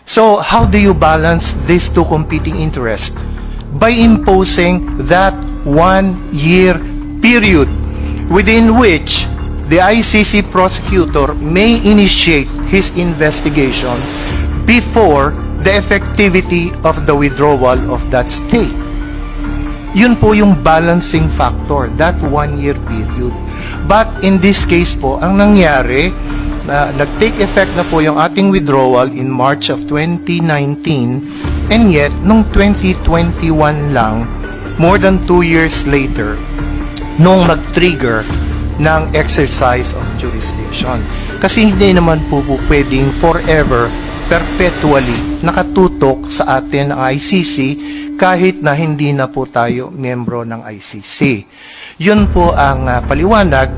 So how do you balance these two competing interests? By imposing that 1-year period within which the ICC prosecutor may initiate his investigation before the effectivity of the withdrawal of that stay. Yun po yung balancing factor, that 1-year period. But in this case po, ang nangyari, nag-take effect na po yung ating withdrawal in March of 2019, and yet, nung 2021 lang, more than 2 years later, nung nag-trigger ng exercise of jurisdiction. Kasi hindi naman po pwedeng forever, perpetually nakatutok sa atin ang ICC kahit na hindi na po tayo miyembro ng ICC. Yun po ang paliwanag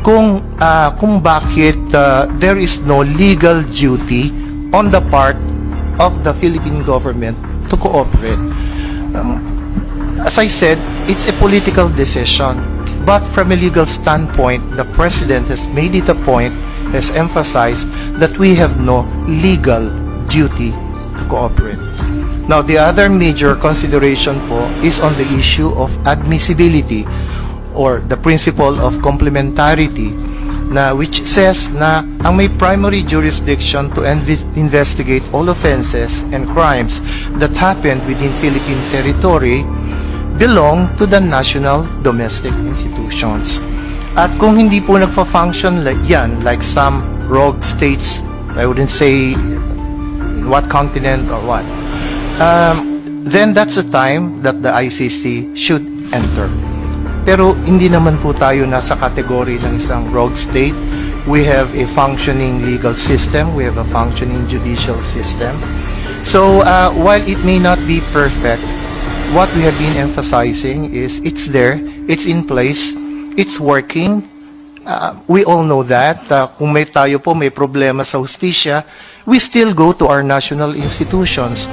kung bakit there is no legal duty on the part of the Philippine government to cooperate. As I said, it's a political decision. But from a legal standpoint, the President has made it a point, has emphasized that we have no legal duty to cooperate. Now, the other major consideration po is on the issue of admissibility or the principle of complementarity, which says na ang may primary jurisdiction to investigate all offenses and crimes that happened within Philippine territory belong to the national domestic institutions. At kung hindi po nagfa-function like some rogue states, I wouldn't say what continent or what, then that's the time that the ICC should enter. Pero hindi naman po tayo nasa kategory ng isang rogue state. We have a functioning legal system, we have a functioning judicial system. So while it may not be perfect, what we have been emphasizing is it's there, it's in place, it's working. We all know that. Kung may problema sa hustisya, we still go to our national institutions.